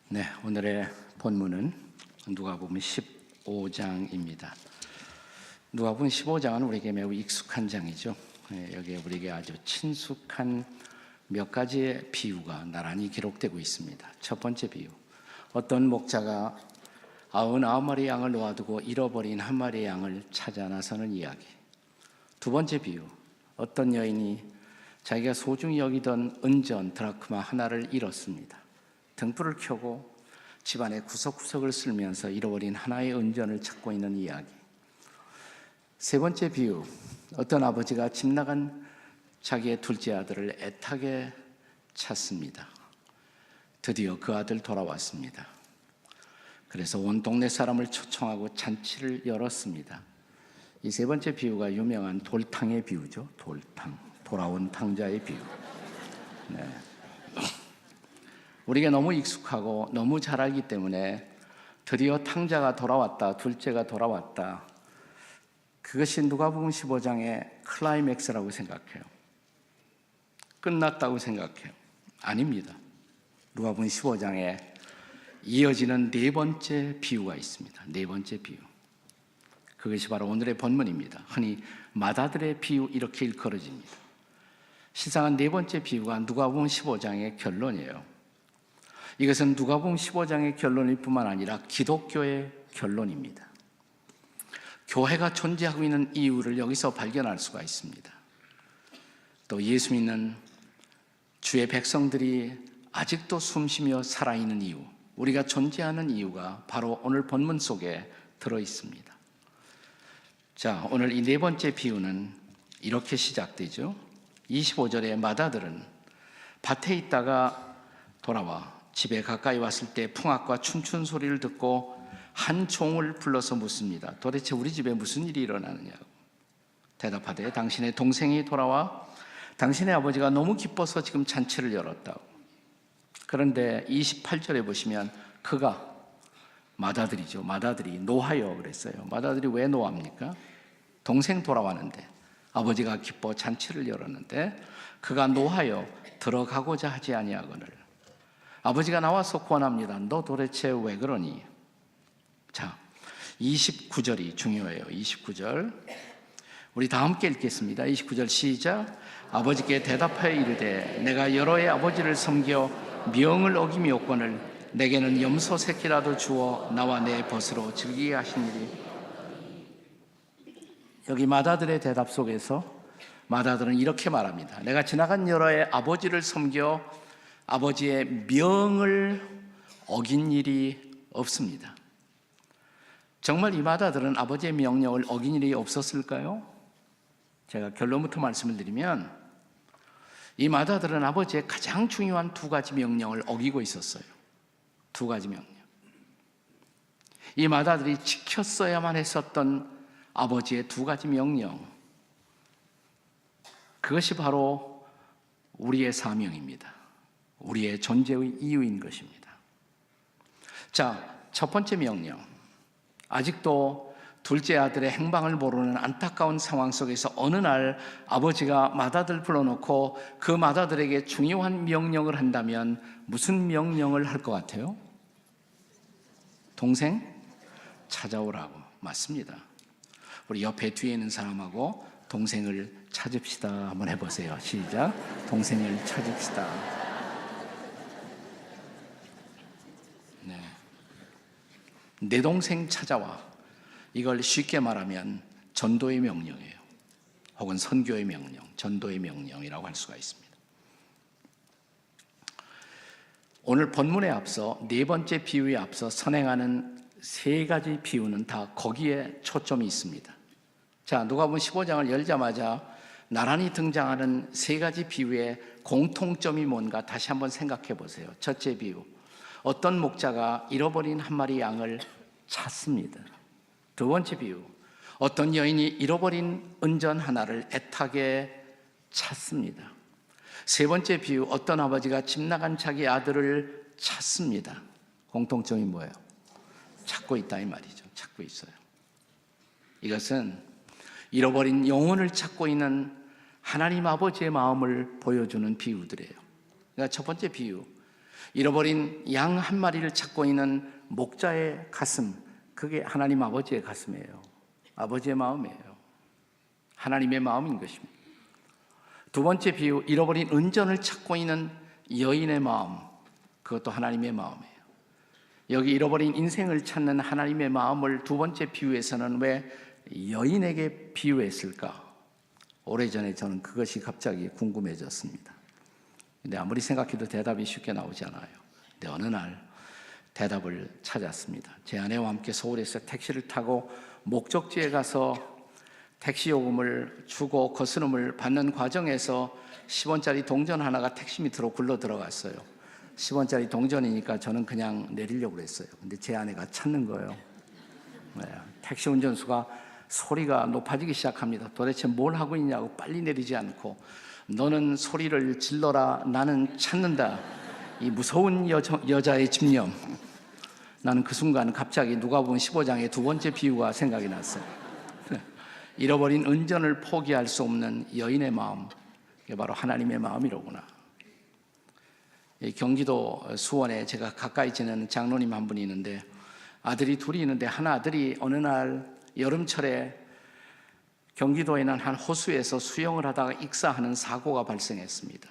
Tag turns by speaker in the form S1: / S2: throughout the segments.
S1: 네, 오늘의 본문은 누가복음 15장입니다. 누가복음 15장은 우리에게 매우 익숙한 장이죠. 여기에 우리에게 아주 친숙한 몇 가지의 비유가 나란히 기록되고 있습니다. 첫 번째 비유, 어떤 목자가 99마리 양을 놓아두고 잃어버린 한 마리의 양을 찾아 나서는 이야기. 두 번째 비유, 어떤 여인이 자기가 소중히 여기던 은전 드라크마 하나를 잃었습니다. 등불을 켜고 집안의 구석구석을 쓸면서 잃어버린 하나의 은전을 찾고 있는 이야기. 세 번째 비유, 어떤 아버지가 집 나간 자기의 둘째 아들을 애타게 찾습니다. 드디어 그 아들 돌아왔습니다. 그래서 온 동네 사람을 초청하고 잔치를 열었습니다. 이 세 번째 비유가 유명한 돌탕의 비유죠. 돌탕, 돌아온 탕자의 비유. 네. 우리가 너무 익숙하고 너무 잘 알기 때문에 드디어 탕자가 돌아왔다, 둘째가 돌아왔다, 그것이 누가복음 15장의 클라이맥스라고 생각해요. 끝났다고 생각해요. 아닙니다. 누가복음 15장에 이어지는 네 번째 비유가 있습니다. 네 번째 비유. 그것이 바로 오늘의 본문입니다. 흔히 마다들의 비유 이렇게 일컬어집니다. 시상한 네 번째 비유가 누가복음 15장의 결론이에요. 이것은 누가복음 15장의 결론일 뿐만 아니라 기독교의 결론입니다. 교회가 존재하고 있는 이유를 여기서 발견할 수가 있습니다. 또 예수 믿는 주의 백성들이 아직도 숨쉬며 살아있는 이유, 우리가 존재하는 이유가 바로 오늘 본문 속에 들어 있습니다. 자, 오늘 이 네 번째 비유는 이렇게 시작되죠. 25절에 마다들은 밭에 있다가 돌아와 집에 가까이 왔을 때 풍악과 춤춘 소리를 듣고 한 종을 불러서 묻습니다. 도대체 우리 집에 무슨 일이 일어나느냐고. 대답하되 당신의 동생이 돌아와 당신의 아버지가 너무 기뻐서 지금 잔치를 열었다고. 그런데 28절에 보시면 그가, 마다들이죠. 마다들이 노하여 그랬어요. 마다들이 왜 노합니까? 동생 돌아왔는데 아버지가 기뻐 잔치를 열었는데 그가 노하여 들어가고자 하지 아니하거늘. 아버지가 나와서 권합니다. 너 도대체 왜 그러니? 자, 29절이 중요해요. 29절. 우리 다 함께 읽겠습니다. 29절 시작. 아버지께 대답하여 이르되 내가 여러 해 아버지를 섬겨 명을 어기미었거늘 내게는 염소 새끼라도 주어 나와 내 벗으로 즐기게 하시니리. 여기 마다들의 대답 속에서 마다들은 이렇게 말합니다. 내가 지나간 여러 해 아버지를 섬겨 아버지의 명을 어긴 일이 없습니다. 정말 이 마다들은 아버지의 명령을 어긴 일이 없었을까요? 제가 결론부터 말씀을 드리면 이 마다들은 아버지의 가장 중요한 두 가지 명령을 어기고 있었어요. 두 가지 명령. 이 마다들이 지켰어야만 했었던 아버지의 두 가지 명령. 그것이 바로 우리의 사명입니다. 우리의 존재의 이유인 것입니다. 자, 첫 번째 명령. 아직도 둘째 아들의 행방을 모르는 안타까운 상황 속에서 어느 날 아버지가 마다들 불러놓고 그 마다들에게 중요한 명령을 한다면 무슨 명령을 할 것 같아요? 동생 찾아오라고. 맞습니다. 우리 옆에 뒤에 있는 사람하고 동생을 찾읍시다 한번 해보세요. 시작. 동생을 찾읍시다. 네. 내 동생 찾아와. 이걸 쉽게 말하면 전도의 명령이에요. 혹은 선교의 명령, 전도의 명령이라고 할 수가 있습니다. 오늘 본문에 앞서 네 번째 비유에 앞서 선행하는 세 가지 비유는 다 거기에 초점이 있습니다. 자, 누가복음 15장을 열자마자 나란히 등장하는 세 가지 비유의 공통점이 뭔가 다시 한번 생각해 보세요. 첫째 비유, 어떤 목자가 잃어버린 한 마리 양을 찾습니다. 두 번째 비유, 어떤 여인이 잃어버린 은전 하나를 애타게 찾습니다. 세 번째 비유, 어떤 아버지가 집 나간 자기 아들을 찾습니다. 공통점이 뭐예요? 찾고 있다 이 말이죠. 찾고 있어요. 이것은 잃어버린 영혼을 찾고 있는 하나님 아버지의 마음을 보여주는 비유들이에요. 그러니까 첫 번째 비유, 잃어버린 양 한 마리를 찾고 있는 목자의 가슴, 그게 하나님 아버지의 가슴이에요. 아버지의 마음이에요. 하나님의 마음인 것입니다. 두 번째 비유, 잃어버린 은전을 찾고 있는 여인의 마음, 그것도 하나님의 마음이에요. 여기 잃어버린 인생을 찾는 하나님의 마음을 두 번째 비유에서는 왜 여인에게 비유했을까? 오래전에 저는 그것이 갑자기 궁금해졌습니다. 근데 아무리 생각해도 대답이 쉽게 나오지 않아요. 근데 어느 날 대답을 찾았습니다. 제 아내와 함께 서울에서 택시를 타고 목적지에 가서 택시 요금을 주고 거스름을 받는 과정에서 10원짜리 동전 하나가 택시 밑으로 굴러 들어갔어요. 10원짜리 동전이니까 저는 그냥 내리려고 그랬어요. 근데 제 아내가 찾는 거예요. 네, 택시 운전수가 소리가 높아지기 시작합니다. 도대체 뭘 하고 있냐고 빨리 내리지 않고 너는 소리를 질러라, 나는 찾는다. 이 무서운 여자의 집념. 나는 그 순간 갑자기 누가복음 15장의 두 번째 비유가 생각이 났어요. 잃어버린 은전을 포기할 수 없는 여인의 마음, 이게 바로 하나님의 마음이로구나. 경기도 수원에 제가 가까이 지내는 장로님 한 분이 있는데 아들이 둘이 있는데 한 아들이 어느 날 여름철에 경기도에는 한 호수에서 수영을 하다가 익사하는 사고가 발생했습니다.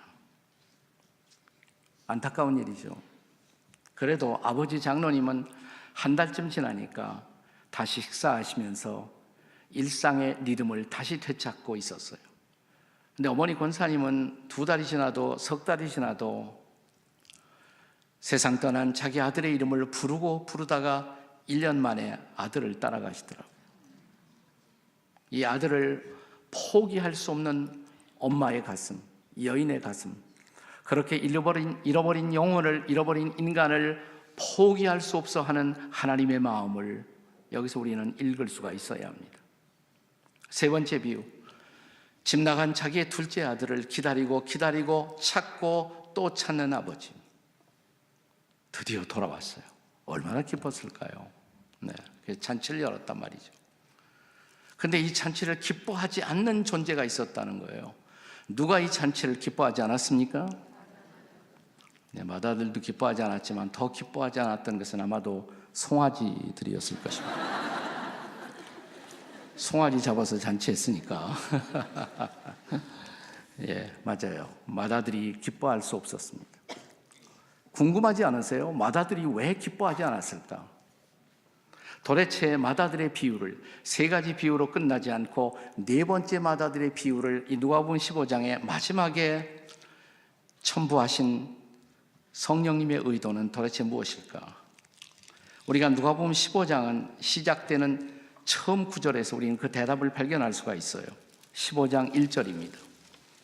S1: 안타까운 일이죠. 그래도 아버지 장로님은 한 달쯤 지나니까 다시 식사하시면서 일상의 리듬을 다시 되찾고 있었어요. 근데 어머니 권사님은 두 달이 지나도 석 달이 지나도 세상 떠난 자기 아들의 이름을 부르다가 1년 만에 아들을 따라가시더라고요. 이 아들을 포기할 수 없는 엄마의 가슴, 여인의 가슴, 그렇게 잃어버린 영혼을, 잃어버린 인간을 포기할 수 없어 하는 하나님의 마음을 여기서 우리는 읽을 수가 있어야 합니다. 세 번째 비유, 집 나간 자기의 둘째 아들을 기다리고 찾고 또 찾는 아버지. 드디어 돌아왔어요. 얼마나 기뻤을까요? 네, 잔치를 열었단 말이죠. 근데 이 잔치를 기뻐하지 않는 존재가 있었다는 거예요. 누가 이 잔치를 기뻐하지 않았습니까? 네, 맏아들도 기뻐하지 않았지만 더 기뻐하지 않았던 것은 아마도 송아지들이었을 것입니다. 송아지 잡아서 잔치했으니까. 예, 맞아요. 맏아들이 기뻐할 수 없었습니다. 궁금하지 않으세요? 맏아들이 왜 기뻐하지 않았을까? 도대체 맏아들의 비유를 세 가지 비유로 끝나지 않고 네 번째 맏아들의 비유를 이 누가복음 15장의 마지막에 첨부하신 성령님의 의도는 도대체 무엇일까? 우리가 누가복음 15장은 시작되는 처음 구절에서 우리는 그 대답을 발견할 수가 있어요. 15장 1절입니다.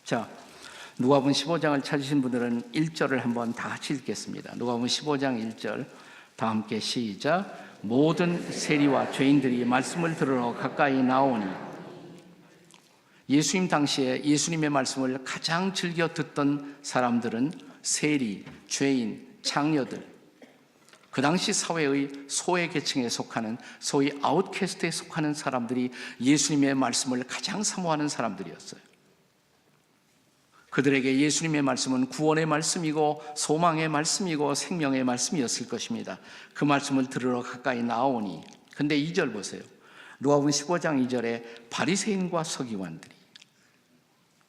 S1: 자, 누가복음 15장을 찾으신 분들은 1절을 한번 다 같이 읽겠습니다. 누가복음 15장 1절 다 함께 시작. 모든 세리와 죄인들이 말씀을 들으러 가까이 나오니. 예수님 당시에 예수님의 말씀을 가장 즐겨 듣던 사람들은 세리, 죄인, 장녀들, 그 당시 사회의 소외 계층에 속하는 소위 아웃캐스트에 속하는 사람들이 예수님의 말씀을 가장 사모하는 사람들이었어요. 그들에게 예수님의 말씀은 구원의 말씀이고 소망의 말씀이고 생명의 말씀이었을 것입니다. 그 말씀을 들으러 가까이 나오니. 근데 2절 보세요. 누가복음 15장 2절에 바리새인과 서기관들이.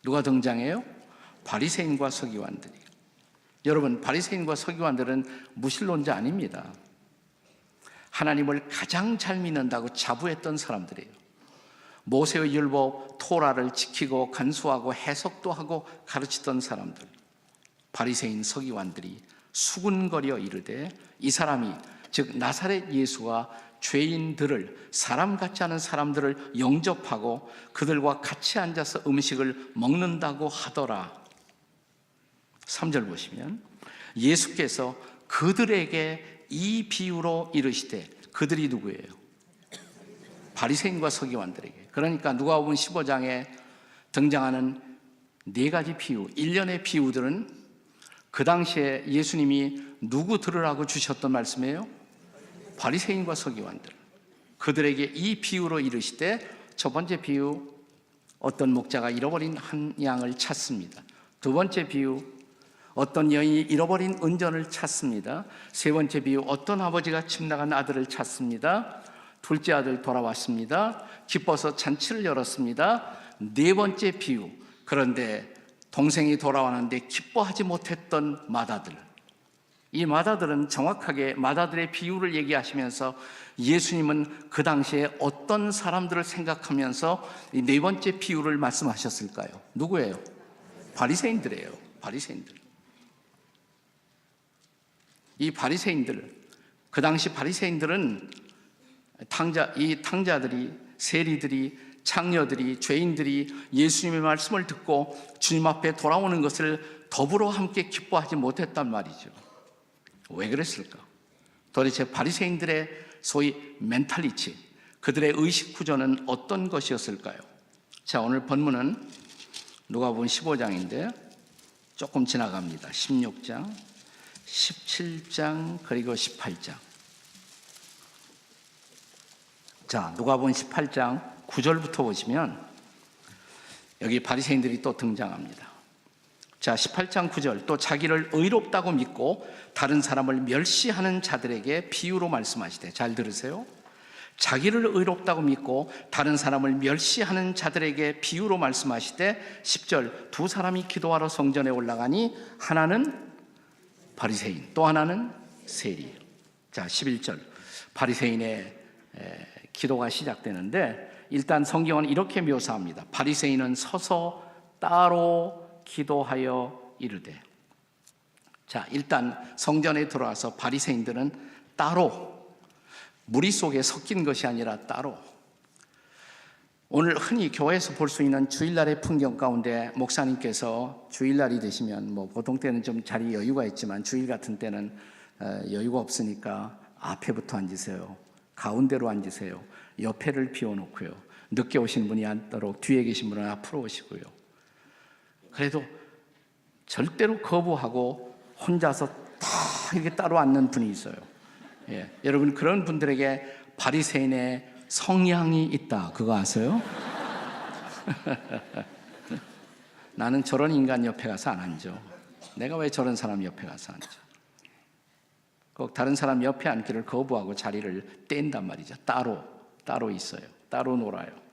S1: 누가 등장해요? 바리새인과 서기관들이. 여러분, 바리새인과 서기관들은 무신론자 아닙니다. 하나님을 가장 잘 믿는다고 자부했던 사람들이에요. 모세의 율법 토라를 지키고 간수하고 해석도 하고 가르치던 사람들, 바리새인 서기관들이 수군거려 이르되 이 사람이, 즉 나사렛 예수가 죄인들을, 사람 같지 않은 사람들을 영접하고 그들과 같이 앉아서 음식을 먹는다고 하더라. 3절 보시면 예수께서 그들에게 이 비유로 이르시되, 그들이 누구예요? 바리새인과 서기관들에게. 그러니까 누가복음 15장에 등장하는 네 가지 비유, 일련의 비유들은 그 당시에 예수님이 누구 들으라고 주셨던 말씀이에요? 바리새인과 서기관들. 그들에게 이 비유로 이르시되, 첫 번째 비유, 어떤 목자가 잃어버린 한 양을 찾습니다. 두 번째 비유, 어떤 여인이 잃어버린 은전을 찾습니다. 세 번째 비유, 어떤 아버지가 집 나간 아들을 찾습니다. 둘째 아들 돌아왔습니다. 기뻐서 잔치를 열었습니다. 네 번째 비유, 그런데 동생이 돌아왔는데 기뻐하지 못했던 맏아들. 이 맏아들은 정확하게 맏아들의 비유를 얘기하시면서 예수님은 그 당시에 어떤 사람들을 생각하면서 이 네 번째 비유를 말씀하셨을까요? 누구예요? 바리새인들이에요. 바리새인들. 이 바리새인들, 그 당시 바리새인들은 이 탕자들이, 세리들이, 창녀들이, 죄인들이 예수님의 말씀을 듣고 주님 앞에 돌아오는 것을 더불어 함께 기뻐하지 못했단 말이죠. 왜 그랬을까? 도대체 바리새인들의 소위 멘탈리티, 그들의 의식 구조는 어떤 것이었을까요? 자, 오늘 본문은 누가복음 15장인데 조금 지나갑니다. 16장, 17장, 그리고 18장. 자, 누가복음 18장 9절부터 보시면 여기 바리새인들이 또 등장합니다. 자, 18장 9절, 또 자기를 의롭다고 믿고 다른 사람을 멸시하는 자들에게 비유로 말씀하시되, 잘 들으세요. 자기를 의롭다고 믿고 다른 사람을 멸시하는 자들에게 비유로 말씀하시되, 10절, 두 사람이 기도하러 성전에 올라가니 하나는 바리새인, 또 하나는 세리. 자, 11절, 바리새인의 기도가 시작되는데 일단 성경은 이렇게 묘사합니다. 바리새인은 서서 따로 기도하여 이르되. 자, 일단 성전에 들어와서 바리새인들은 따로, 무리 속에 섞인 것이 아니라 따로. 오늘 흔히 교회에서 볼 수 있는 주일날의 풍경 가운데 목사님께서 주일날이 되시면 보통 때는 좀 자리 여유가 있지만 주일 같은 때는 여유가 없으니까 앞에부터 앉으세요. 가운데로 앉으세요. 옆에를 비워놓고요. 늦게 오신 분이 앉도록 뒤에 계신 분은 앞으로 오시고요. 그래도 절대로 거부하고 혼자서 다 이렇게 따로 앉는 분이 있어요. 예, 여러분 그런 분들에게 바리새인의 성향이 있다. 그거 아세요? 나는 저런 인간 옆에 가서 안 앉아. 내가 왜 저런 사람 옆에 가서 앉아? 꼭 다른 사람 옆에 앉기를 거부하고 자리를 뗀단 말이죠. 따로 있어요. 따로 놀아요.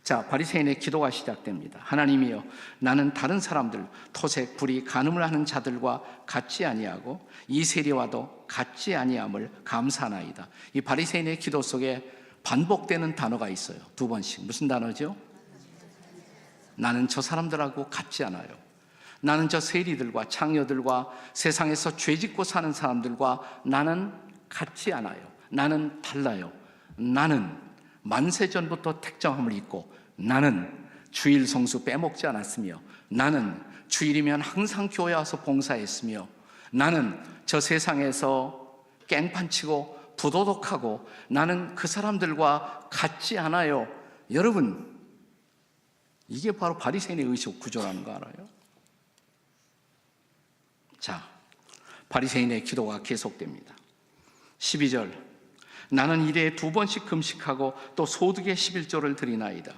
S1: 자, 바리새인의 기도가 시작됩니다. 하나님이여, 나는 다른 사람들, 토색, 불의, 간음을 하는 자들과 같지 아니하고 이 세리와도 같지 아니함을 감사하나이다. 이 바리새인의 기도 속에 반복되는 단어가 있어요. 두 번씩. 무슨 단어죠? 나는 저 사람들하고 같지 않아요. 나는 저 세리들과 창녀들과 세상에서 죄짓고 사는 사람들과 나는 같지 않아요. 나는 달라요. 나는 만세전부터 택정함을 입고, 나는 주일 성수 빼먹지 않았으며, 나는 주일이면 항상 교회 와서 봉사했으며, 나는 저 세상에서 깽판치고 부도덕하고 나는 그 사람들과 같지 않아요. 여러분, 이게 바로 바리새인의 의식 구조라는 거 알아요? 자, 바리새인의 기도가 계속됩니다. 12절, 나는 일에 2번씩 금식하고 또 소득의 11조를 드리나이다.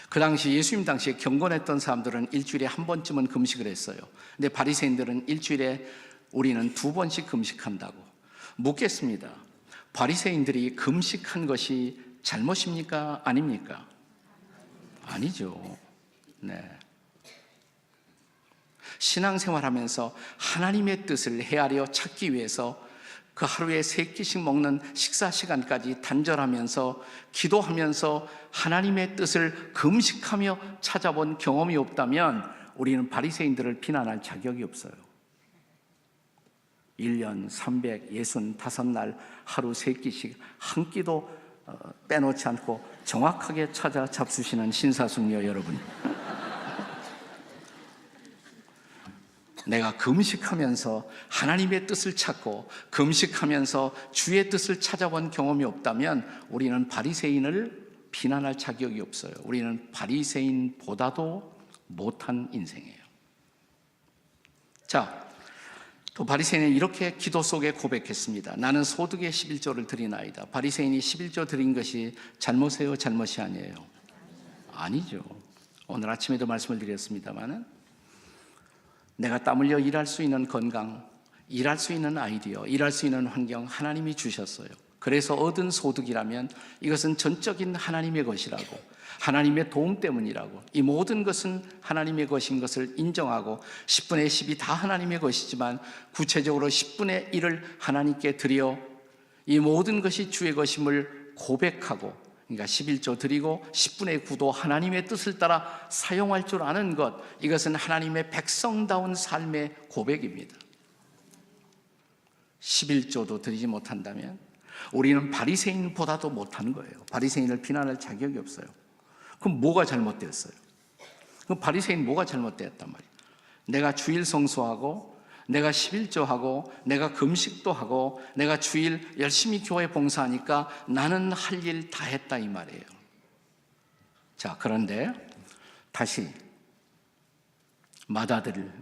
S1: 그 당시 예수님 당시에 경건했던 사람들은 일주일에 1번쯤은 금식을 했어요. 근데 바리새인들은 일주일에 우리는 2번씩 금식한다고. 묻겠습니다. 바리새인들이 금식한 것이 잘못입니까? 아닙니까? 아니죠. 네. 신앙생활하면서 하나님의 뜻을 헤아려 찾기 위해서 그 하루에 3끼씩 먹는 식사 시간까지 단절하면서 기도하면서 하나님의 뜻을 금식하며 찾아본 경험이 없다면 우리는 바리새인들을 비난할 자격이 없어요. 1년 365날 하루 3끼씩 한 끼도 빼놓지 않고 정확하게 찾아 잡수시는 신사숙녀 여러분, 내가 금식하면서 하나님의 뜻을 찾고 금식하면서 주의 뜻을 찾아본 경험이 없다면 우리는 바리새인을 비난할 자격이 없어요. 우리는 바리새인보다도 못한 인생이에요. 자, 또 바리새인은 이렇게 기도 속에 고백했습니다. 나는 소득의 11조를 드리나이다. 바리새인이 11조 드린 것이 잘못이에요? 잘못이 아니에요? 아니죠. 오늘 아침에도 말씀을 드렸습니다마는 내가 땀 흘려 일할 수 있는 건강, 일할 수 있는 아이디어, 일할 수 있는 환경 하나님이 주셨어요. 그래서 얻은 소득이라면 이것은 전적인 하나님의 것이라고, 하나님의 도움 때문이라고, 이 모든 것은 하나님의 것인 것을 인정하고 10분의 10이 다 하나님의 것이지만 구체적으로 10분의 1을 하나님께 드려 이 모든 것이 주의 것임을 고백하고, 그러니까 11조 드리고 10분의 9도 하나님의 뜻을 따라 사용할 줄 아는 것, 이것은 하나님의 백성다운 삶의 고백입니다. 11조도 드리지 못한다면 우리는 바리새인보다도 못한 거예요. 바리새인을 비난할 자격이 없어요. 그럼 뭐가 잘못되었어요? 그럼 바리새인 뭐가 잘못되었단 말이에요? 내가 주일 성수하고, 내가 11조하고, 내가 금식도 하고, 내가 주일 열심히 교회 봉사하니까 나는 할 일 다 했다 이 말이에요. 자, 그런데 다시 맏아들,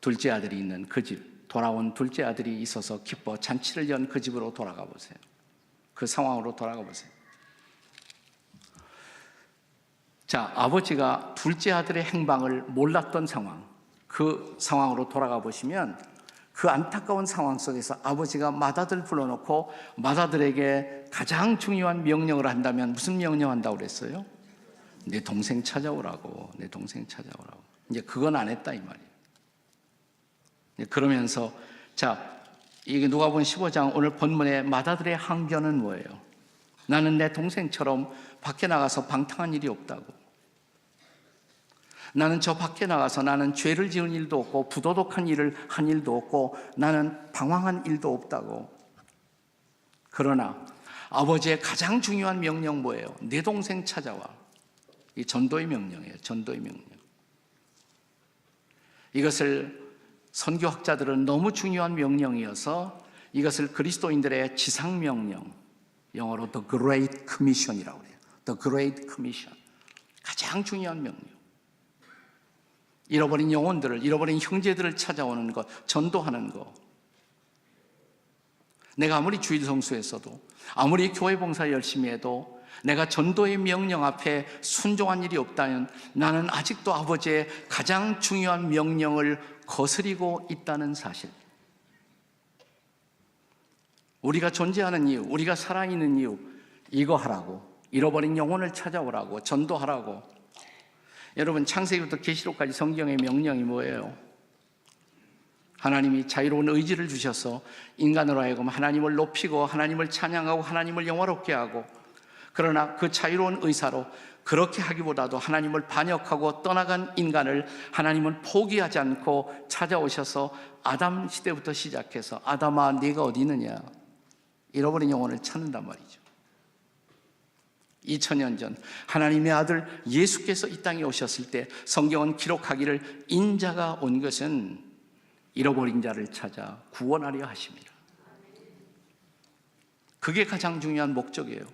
S1: 둘째 아들이 있는 그 집, 돌아온 둘째 아들이 있어서 기뻐 잔치를 연 그 집으로 돌아가 보세요. 그 상황으로 돌아가 보세요. 자, 아버지가 둘째 아들의 행방을 몰랐던 상황, 그 상황으로 돌아가 보시면 그 안타까운 상황 속에서 아버지가 맏아들 불러놓고 맏아들에게 가장 중요한 명령을 한다면 무슨 명령한다고 그랬어요? 내 동생 찾아오라고, 내 동생 찾아오라고. 이제 그건 안 했다 이 말이에요. 그러면서 자, 이게 누가복음 15장 오늘 본문의 맏아들의 항변은 뭐예요? 나는 내 동생처럼 밖에 나가서 방탕한 일이 없다고. 나는 저 밖에 나가서 나는 죄를 지은 일도 없고 부도덕한 일을 한 일도 없고 나는 방황한 일도 없다고. 그러나 아버지의 가장 중요한 명령 뭐예요? 내 동생 찾아와. 이 전도의 명령이에요. 전도의 명령. 이것을 선교학자들은 너무 중요한 명령이어서 이것을 그리스도인들의 지상명령, 영어로 The Great Commission이라고 해요. The Great Commission. 가장 중요한 명령. 잃어버린 영혼들을, 잃어버린 형제들을 찾아오는 것, 전도하는 것. 내가 아무리 주일 성수했어도, 아무리 교회 봉사 열심히 해도 내가 전도의 명령 앞에 순종한 일이 없다면 나는 아직도 아버지의 가장 중요한 명령을 거스리고 있다는 사실. 우리가 존재하는 이유, 우리가 살아있는 이유, 이거 하라고, 잃어버린 영혼을 찾아오라고, 전도하라고. 여러분, 창세기부터 계시록까지 성경의 명령이 뭐예요? 하나님이 자유로운 의지를 주셔서 인간으로 하여금 하나님을 높이고 하나님을 찬양하고 하나님을 영화롭게 하고, 그러나 그 자유로운 의사로 그렇게 하기보다도 하나님을 반역하고 떠나간 인간을 하나님은 포기하지 않고 찾아오셔서 아담 시대부터 시작해서 아담아 네가 어디 있느냐, 잃어버린 영혼을 찾는단 말이죠. 2000년 전 하나님의 아들 예수께서 이 땅에 오셨을 때 성경은 기록하기를 인자가 온 것은 잃어버린 자를 찾아 구원하려 하십니다. 그게 가장 중요한 목적이에요.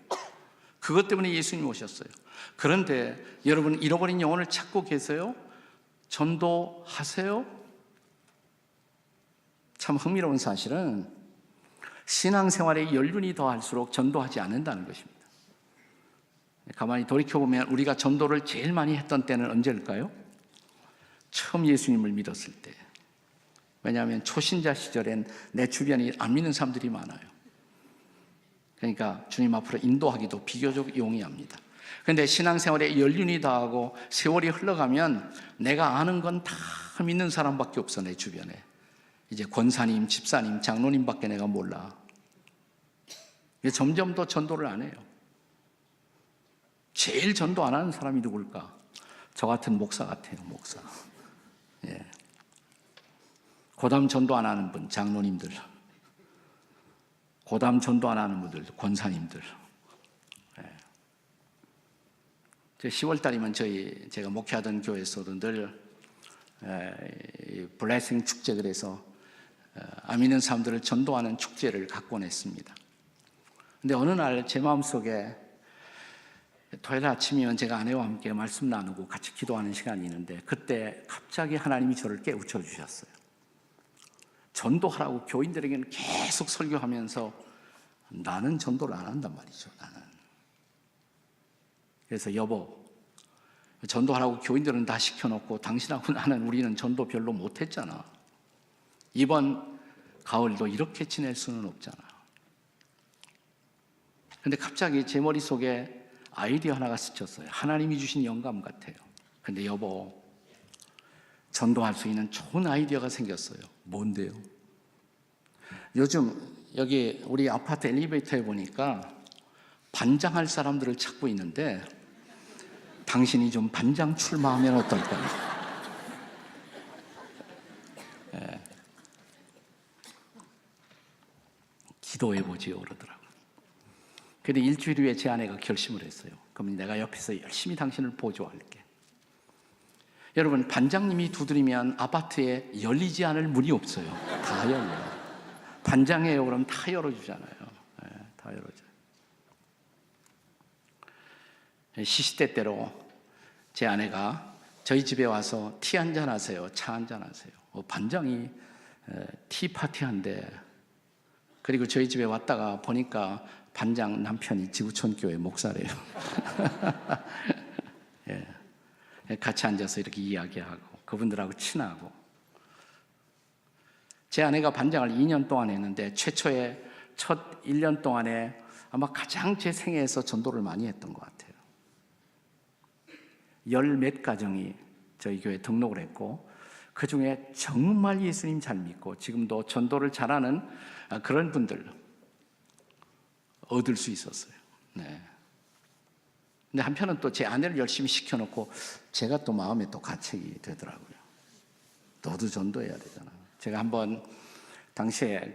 S1: 그것 때문에 예수님 오셨어요. 그런데 여러분, 잃어버린 영혼을 찾고 계세요? 전도하세요? 참 흥미로운 사실은 신앙생활의 연륜이 더할수록 전도하지 않는다는 것입니다. 가만히 돌이켜보면 우리가 전도를 제일 많이 했던 때는 언제일까요? 처음 예수님을 믿었을 때. 왜냐하면 초신자 시절엔 내 주변이 안 믿는 사람들이 많아요. 그러니까 주님 앞으로 인도하기도 비교적 용이합니다. 그런데 신앙생활에 연륜이 다하고 세월이 흘러가면 내가 아는 건 다 믿는 사람밖에 없어. 내 주변에 이제 권사님, 집사님, 장로님밖에 내가 몰라. 점점 더 전도를 안 해요. 제일 전도 안 하는 사람이 누굴까? 저 같은 목사 같아요. 목사. 예. 고담 전도 안 하는 분, 장로님들. 고담 전도 안 하는 분들, 권사님들. 10월 달이면 제가 목회하던 교회에서도 늘 블레싱 축제, 그래서 안 믿는 사람들을 전도하는 축제를 갖곤 했습니다. 근데 어느 날 제 마음속에 토요일 아침이면 제가 아내와 함께 말씀 나누고 같이 기도하는 시간이 있는데 그때 갑자기 하나님이 저를 깨우쳐 주셨어요. 전도하라고 교인들에게는 계속 설교하면서 나는 전도를 안 한단 말이죠. 나는. 그래서 여보, 전도하라고 교인들은 다 시켜놓고 당신하고 나는 우리는 전도 별로 못했잖아. 이번 가을도 이렇게 지낼 수는 없잖아. 근데 갑자기 제 머릿속에 아이디어 하나가 스쳤어요. 하나님이 주신 영감 같아요. 근데 여보, 전도할 수 있는 좋은 아이디어가 생겼어요. 뭔데요? 요즘 여기 우리 아파트 엘리베이터에 보니까 반장할 사람들을 찾고 있는데 당신이 좀 반장 출마하면 어떨까요? 예. 기도해보지요 그러더라고요. 근데 일주일 후에 제 아내가 결심을 했어요. 그럼 내가 옆에서 열심히 당신을 보조할게. 여러분, 반장님이 두드리면 아파트에 열리지 않을 문이 없어요. 다 열려요. 반장이에요 그럼 다 열어주잖아요. 네, 다 열어줘요. 시시때때로 제 아내가 저희 집에 와서 티 한잔 하세요, 차 한잔 하세요. 반장이 티 파티한데, 그리고 저희 집에 왔다가 보니까 반장 남편이 지구촌교회 목사래요. 예, 같이 앉아서 이렇게 이야기하고 그분들하고 친하고. 제 아내가 반장을 2년 동안 했는데 최초의 첫 1년 동안에 아마 가장 제 생애에서 전도를 많이 했던 것 같아요. 열 몇 가정이 저희 교회에 등록을 했고, 그 중에 정말 예수님 잘 믿고 지금도 전도를 잘하는 그런 분들 얻을 수 있었어요. 네. 근데 한편은 또 제 아내를 열심히 시켜놓고 제가 또 마음에 또 가책이 되더라고요. 너도 전도해야 되잖아. 제가 한번 당시에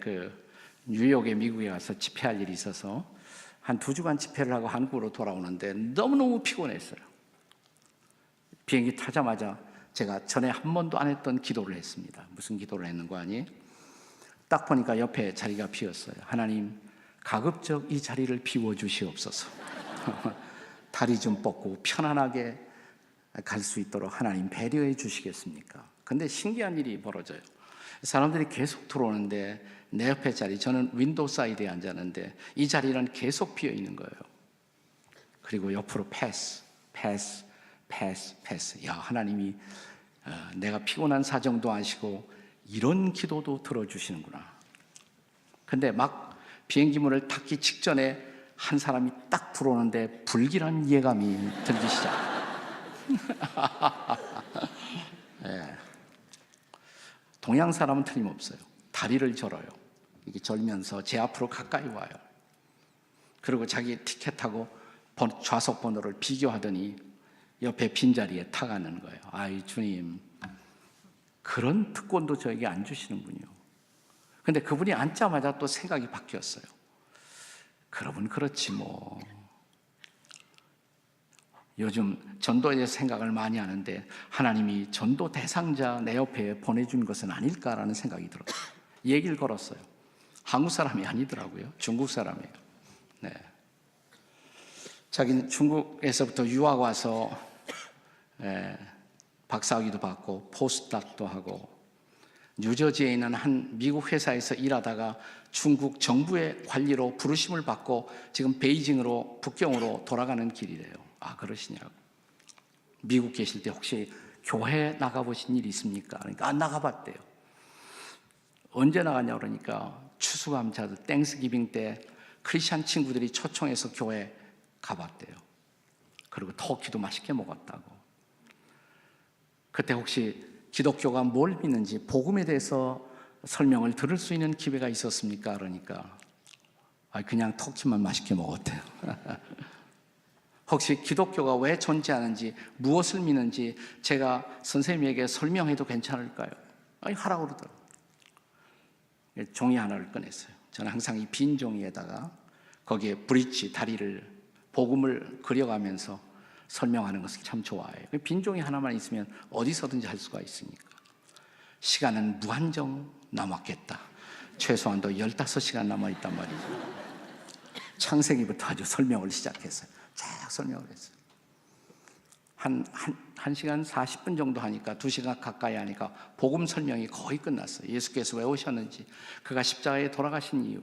S1: 뉴욕에 미국에 가서 집회할 일이 있어서 한 2주간 집회를 하고 한국으로 돌아오는데 너무너무 피곤했어요. 비행기 타자마자 제가 전에 한 번도 안 했던 기도를 했습니다. 무슨 기도를 했는 거 아니? 딱 보니까 옆에 자리가 비었어요. 하나님, 가급적 이 자리를 비워주시옵소서. 다리 좀 뻗고 편안하게 갈 수 있도록 하나님 배려해 주시겠습니까? 근데 신기한 일이 벌어져요. 사람들이 계속 들어오는데 내 옆에 자리, 저는 윈도우 사이드에 앉았는데 이 자리는 계속 비어 있는 거예요. 그리고 옆으로 패스. 야, 하나님이 내가 피곤한 사정도 아시고 이런 기도도 들어주시는구나. 근데 막 비행기 문을 닫기 직전에 한 사람이 딱 들어오는데 불길한 예감이 들기 시작. 네. 동양 사람은 틀림없어요. 다리를 절어요. 이게 절면서 제 앞으로 가까이 와요. 그리고 자기 티켓하고 좌석 번호를 비교하더니 옆에 빈자리에 타가는 거예요. 아이 주님, 그런 특권도 저에게 안 주시는군요. 근데 그분이 앉자마자 또 생각이 바뀌었어요. 그러면 그렇지 뭐. 요즘 전도에 대해서 생각을 많이 하는데 하나님이 전도 대상자 내 옆에 보내준 것은 아닐까라는 생각이 들었어요. 얘기를 걸었어요. 한국 사람이 아니더라고요. 중국 사람이에요. 네. 자기는 중국에서부터 유학 와서 박사학위도 받고 포스닥도 하고 뉴저지에 있는 한 미국 회사에서 일하다가 중국 정부의 관리로 부르심을 받고 지금 베이징으로 북경으로 돌아가는 길이래요. 아, 그러시냐고. 미국 계실 때 혹시 교회 나가보신 일 있습니까? 그러니까 안 나가봤대요. 언제 나갔냐 그러니까 추수감사절 땡스기빙 때 크리스찬 친구들이 초청해서 교회 가봤대요. 그리고 터키도 맛있게 먹었다고. 그때 혹시 기독교가 뭘 믿는지 복음에 대해서 설명을 들을 수 있는 기회가 있었습니까? 그러니까 그냥 터키만 맛있게 먹었대요. 혹시 기독교가 왜 존재하는지, 무엇을 믿는지 제가 선생님에게 설명해도 괜찮을까요? 하라고 그러더라고요. 종이 하나를 꺼냈어요. 저는 항상 이 빈 종이에다가 거기에 브릿지, 다리를, 복음을 그려가면서 설명하는 것을 참 좋아해요. 빈 종이 하나만 있으면 어디서든지 할 수가 있으니까. 시간은 무한정 남았겠다. 최소한도 15시간 남아있단 말이죠. 창세기부터 아주 설명을 시작했어요. 쫙 설명을 했어요. 한 1시간 40분 정도 하니까 2시간 가까이 하니까 복음 설명이 거의 끝났어요. 예수께서 왜 오셨는지, 그가 십자가에 돌아가신 이유,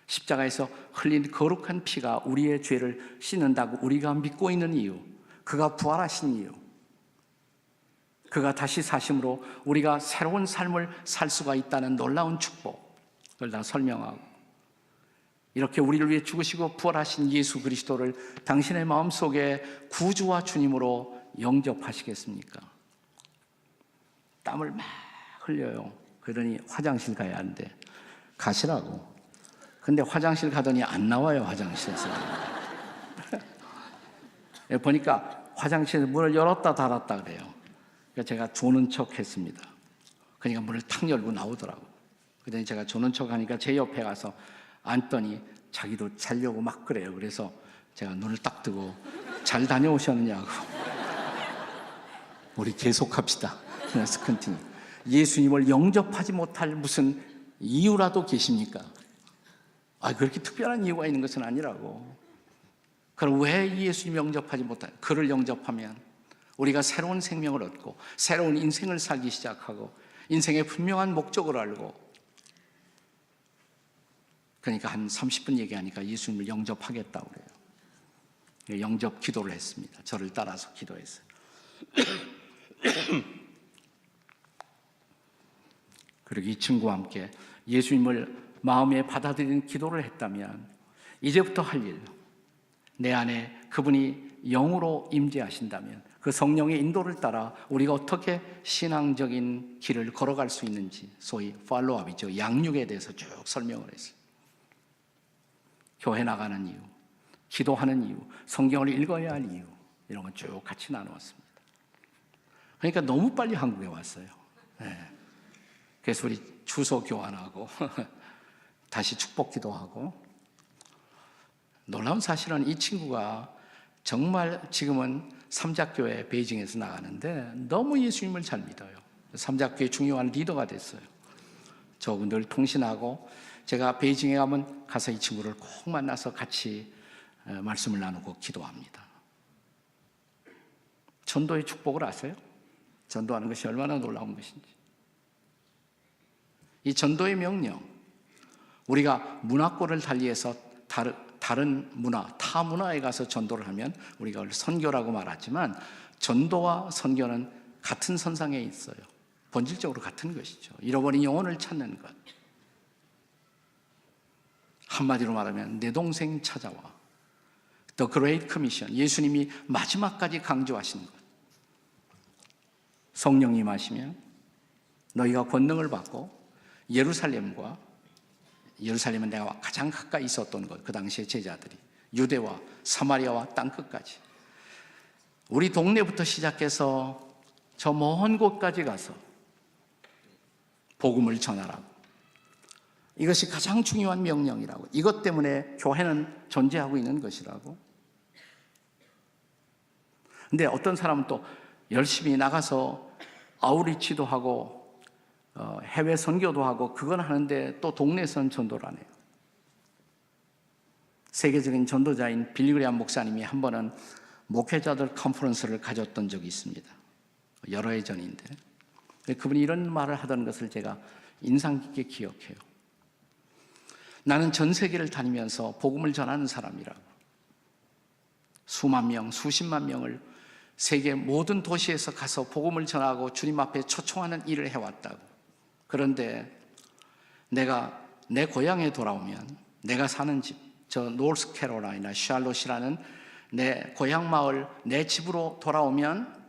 S1: 십자가에서 흘린 거룩한 피가 우리의 죄를 씻는다고 우리가 믿고 있는 이유, 그가 부활하신 이유, 그가 다시 사심으로 우리가 새로운 삶을 살 수가 있다는 놀라운 축복을 다 설명하고, 이렇게 우리를 위해 죽으시고 부활하신 예수 그리스도를 당신의 마음속에 구주와 주님으로 영접하시겠습니까? 땀을 막 흘려요. 그러더니 화장실 가야 하는데 가시라고. 근데 화장실 가더니 안 나와요, 화장실에서. 보니까 화장실 문을 열었다 닫았다 그래요. 그래서 제가 조는 척 했습니다. 그러니까 문을 탁 열고 나오더라고. 그랬더니 제가 조는 척 하니까 제 옆에 가서 앉더니 자기도 자려고 막 그래요. 그래서 제가 눈을 딱 뜨고 잘 다녀오셨느냐고. 우리 계속합시다. 그래서 컨티뉴. 예수님을 영접하지 못할 무슨 이유라도 계십니까? 그렇게 특별한 이유가 있는 것은 아니라고. 그럼 왜 예수님 영접하지 못할? 그를 영접하면 우리가 새로운 생명을 얻고 새로운 인생을 살기 시작하고 인생의 분명한 목적을 알고, 그러니까 한 30분 얘기하니까 예수님을 영접하겠다고 그래요. 영접 기도를 했습니다. 저를 따라서 기도했어요. 그리고 이 친구와 함께 예수님을 마음에 받아들이는 기도를 했다면 이제부터 할 일, 내 안에 그분이 영으로 임재하신다면 그 성령의 인도를 따라 우리가 어떻게 신앙적인 길을 걸어갈 수 있는지, 소위 팔로우업이죠. 양육에 대해서 쭉 설명을 했어요. 교회 나가는 이유, 기도하는 이유, 성경을 읽어야 할 이유, 이런 건 쭉 같이 나누었습니다. 그러니까 너무 빨리 한국에 왔어요. 그래서 우리 주소 교환하고 다시 축복 기도하고. 놀라운 사실은 이 친구가 정말 지금은 삼작교회 베이징에서 나가는데 너무 예수님을 잘 믿어요. 삼작교회 중요한 리더가 됐어요. 저하고 늘 통신하고, 제가 베이징에 가면 가서 이 친구를 꼭 만나서 같이 말씀을 나누고 기도합니다. 전도의 축복을 아세요? 전도하는 것이 얼마나 놀라운 것인지. 이 전도의 명령, 우리가 문화권을 달리해서 다른 문화, 타 문화에 가서 전도를 하면 우리가 선교라고 말하지만 전도와 선교는 같은 선상에 있어요. 본질적으로 같은 것이죠. 잃어버린 영혼을 찾는 것. 한마디로 말하면 내 동생 찾아와. The Great Commission, 예수님이 마지막까지 강조하신 것. 성령이 임하시면 너희가 권능을 받고 예루살렘은 내가 가장 가까이 있었던 것, 그 당시에 제자들이 유대와 사마리아와 땅끝까지, 우리 동네부터 시작해서 저 먼 곳까지 가서 복음을 전하라고. 이것이 가장 중요한 명령이라고. 이것 때문에 교회는 존재하고 있는 것이라고. 근데 어떤 사람은 또 열심히 나가서 아우리치도 하고 해외 선교도 하고 그건 하는데 또 동네에서는 전도를 안 해요. 세계적인 전도자인 빌리 그레이엄 목사님이 한 번은 목회자들 컨퍼런스를 가졌던 적이 있습니다. 여러 해 전인데 그분이 이런 말을 하던 것을 제가 인상 깊게 기억해요. 나는 전 세계를 다니면서 복음을 전하는 사람이라고. 수만 명, 수십만 명을 세계 모든 도시에서 가서 복음을 전하고 주님 앞에 초청하는 일을 해왔다고. 그런데 내가 내 고향에 돌아오면, 내가 사는 집, 저 노스캐롤라이나 샬롯이라는 내 고향 마을, 내 집으로 돌아오면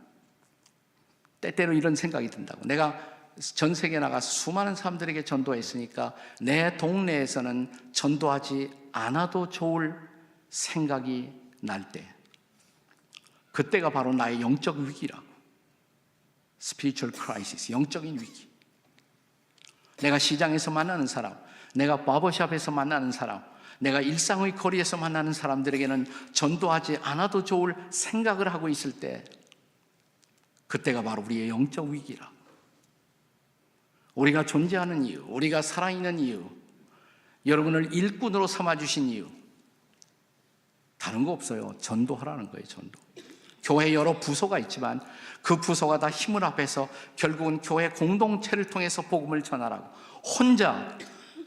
S1: 때때로 이런 생각이 든다고. 내가 전 세계에 나가서 수많은 사람들에게 전도했으니까 내 동네에서는 전도하지 않아도 좋을 생각이 날 때, 그때가 바로 나의 영적 위기라고. Spiritual crisis, 영적인 위기. 내가 시장에서 만나는 사람, 내가 바버샵에서 만나는 사람, 내가 일상의 거리에서 만나는 사람들에게는 전도하지 않아도 좋을 생각을 하고 있을 때, 그때가 바로 우리의 영적 위기라. 우리가 존재하는 이유, 우리가 살아있는 이유, 여러분을 일꾼으로 삼아주신 이유, 다른 거 없어요. 전도하라는 거예요. 전도. 교회 여러 부서가 있지만 그 부서가 다 힘을 합해서 결국은 교회 공동체를 통해서 복음을 전하라고. 혼자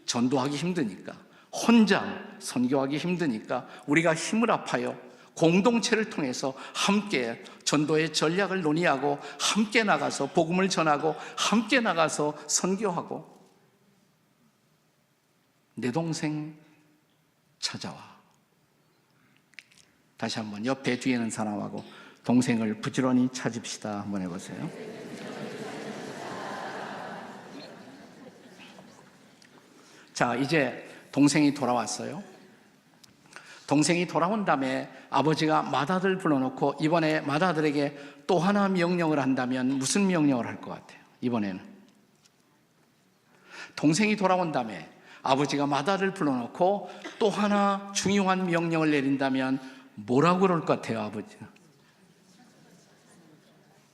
S1: 전도하기 힘드니까, 혼자 선교하기 힘드니까 우리가 힘을 합하여 공동체를 통해서 함께 전도의 전략을 논의하고 함께 나가서 복음을 전하고 함께 나가서 선교하고 내 동생 찾아와. 다시 한번 옆에 뒤에 있는 사람하고 동생을 부지런히 찾읍시다 한번 해보세요. 자, 이제 동생이 돌아왔어요. 동생이 돌아온 다음에 아버지가 맏아들 불러놓고 이번에 맏아들에게 또 하나 명령을 한다면 무슨 명령을 할 것 같아요? 이번에는 동생이 돌아온 다음에 아버지가 맏아들을 불러놓고 또 하나 중요한 명령을 내린다면 뭐라고 그럴 것 같아요? 아버지가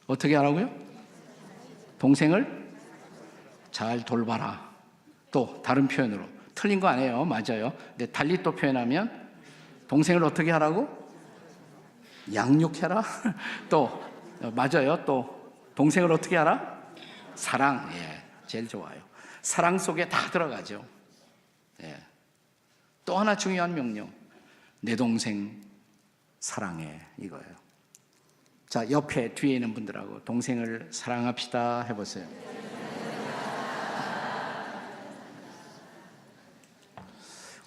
S1: 어떻게 하라고요? 동생을 잘 돌봐라. 또 다른 표현으로, 틀린 거 아니에요, 맞아요. 근데 달리 또 표현하면 동생을 어떻게 하라고? 양육해라. 또 맞아요. 또 동생을 어떻게 하라? 사랑. 예, 제일 좋아요. 사랑 속에 다 들어가죠. 예. 또 하나 중요한 명령, 내 동생 사랑해, 이거예요. 자, 옆에 뒤에 있는 분들하고 동생을 사랑합시다 해보세요.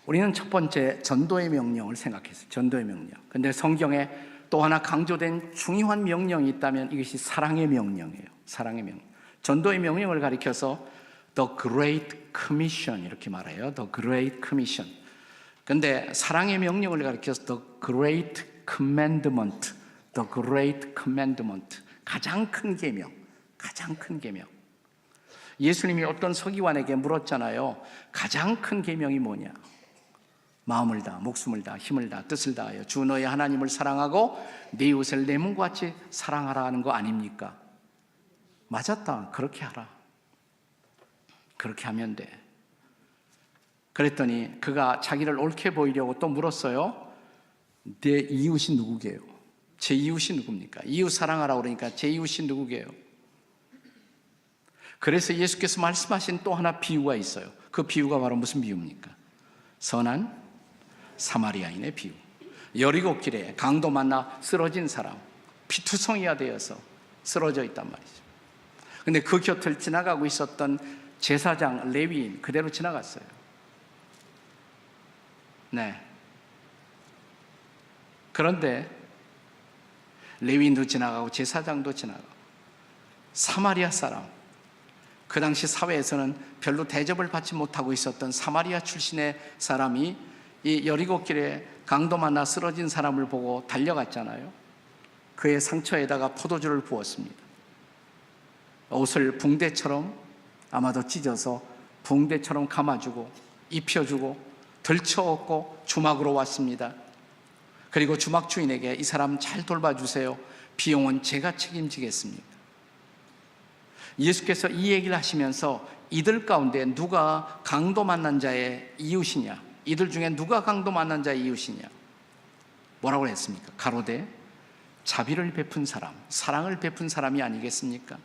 S1: 우리는 첫 번째 전도의 명령을 생각했어요. 전도의 명령. 근데 성경에 또 하나 강조된 중요한 명령이 있다면 이것이 사랑의 명령이에요. 사랑의 명령. 전도의 명령을 가리켜서 The Great Commission 이렇게 말해요. The Great Commission. 근데 사랑의 명령을 가리켜서 The Great Commandment. The Great Commandment. 가장 큰 계명. 가장 큰 계명. 예수님이 어떤 서기관에게 물었잖아요. 가장 큰 계명이 뭐냐? 마음을 다, 목숨을 다, 힘을 다, 뜻을 다하여 주 너의 하나님을 사랑하고 네 이웃을 내 몸과 같이 사랑하라 하는 거 아닙니까? 맞았다. 그렇게 하라. 그렇게 하면 돼. 그랬더니 그가 자기를 옳게 보이려고 또 물었어요. 내 이웃이 누구게요? 제 이웃이 누굽니까? 이웃 사랑하라고 그러니까 제 이웃이 누구게요? 그래서 예수께서 말씀하신 또 하나 비유가 있어요. 그 비유가 바로 무슨 비유입니까? 선한 사마리아인의 비유. 여리고 길에 강도 만나 쓰러진 사람, 피투성이가 되어서 쓰러져 있단 말이죠. 근데 그 곁을 지나가고 있었던 제사장 레위인 그대로 지나갔어요. 네. 그런데 레위인도 지나가고 제사장도 지나가고 사마리아 사람, 그 당시 사회에서는 별로 대접을 받지 못하고 있었던 사마리아 출신의 사람이 이 여리고길에 강도 만나 쓰러진 사람을 보고 달려갔잖아요. 그의 상처에다가 포도주를 부었습니다. 옷을 붕대처럼 아마도 찢어서 붕대처럼 감아주고 입혀주고 들쳐업고 주막으로 왔습니다. 그리고 주막 주인에게 이 사람 잘 돌봐주세요. 비용은 제가 책임지겠습니다. 예수께서 이 얘기를 하시면서 이들 가운데 누가 강도 만난 자의 이웃이냐, 이들 중에 누가 강도 만난 자의 이웃이냐, 뭐라고 했습니까? 가로되 자비를 베푼 사람, 사랑을 베푼 사람이 아니겠습니까?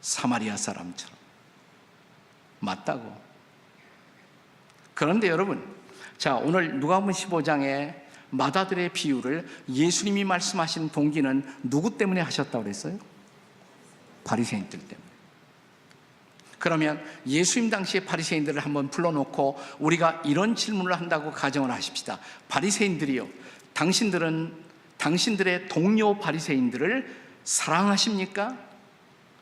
S1: 사마리아 사람처럼. 맞다고. 그런데 여러분, 자, 오늘 누가복음 15장의 맏아들의 비유를 예수님이 말씀하신 동기는 누구 때문에 하셨다고 그랬어요? 바리새인들 때문에. 그러면 예수님 당시의 바리새인들을 한번 불러놓고 우리가 이런 질문을 한다고 가정을 하십시다. 바리새인들이요, 당신들의 동료 바리새인들을 사랑하십니까?